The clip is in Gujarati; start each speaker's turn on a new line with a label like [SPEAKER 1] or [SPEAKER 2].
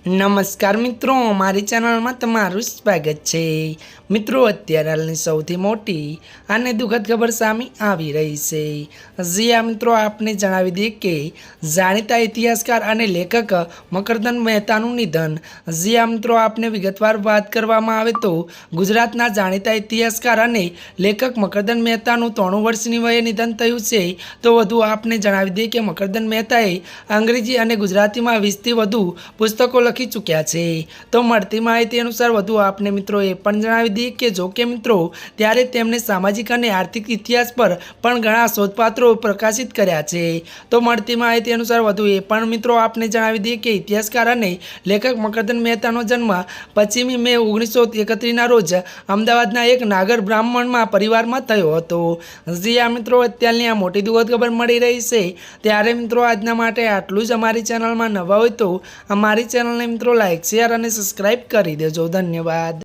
[SPEAKER 1] નમસ્કાર મિત્રો, મારી ચેનલમાં તમારું સ્વાગત છે। મિત્રો, અત્યારે હાલની સૌથી મોટી અને દુઃખદ ખબર સામે આવી રહી છે। જી આ મિત્રો, આપને જણાવી દઈએ કે જાણીતા ઇતિહાસકાર અને લેખક મકરંદ મહેતાનું નિધન। જી આ મિત્રો, આપને વિગતવાર વાત કરવામાં આવે તો ગુજરાતના જાણીતા ઇતિહાસકાર અને લેખક મકરંદ મહેતાનું 93 વર્ષની વયે નિધન થયું છે। તો વધુ આપને જણાવી દઈએ કે મકરંદ મહેતાએ અંગ્રેજી અને ગુજરાતીમાં 20થી વધુ પુસ્તકો લખી ચૂક્યા છે। તો મળતી માહિતી અનુસાર વધુ આપને મિત્રો એ પણ જણાવી દઈએ કે જો કે મિત્રો ત્યારે તેમણે સામાજિક અને આર્થિક ઇતિહાસ પર પણ ઘણા શોધપત્રો પ્રકાશિત કર્યા છે। તો મળતી માહિતી અનુસાર વધુ એ પણ મિત્રો આપને જણાવી દઈએ કે ઇતિહાસકાર અને લેખક મકરંદ મહેતાનો જન્મ 25 મે 1931ના રોજ અમદાવાદના એક નાગર બ્રાહ્મણમાં પરિવારમાં થયો હતો। જી આ મિત્રો, અત્યારની આ મોટી દુઃખદ ખબર મળી રહી છે। ત્યારે મિત્રો આજના માટે આટલું જ। અમારી ચેનલમાં નવા હોય તો અમારી ચેનલને મિત્રો લાઈક, શેર અને સબસ્ક્રાઈબ કરી દેજો। ધન્યવાદ।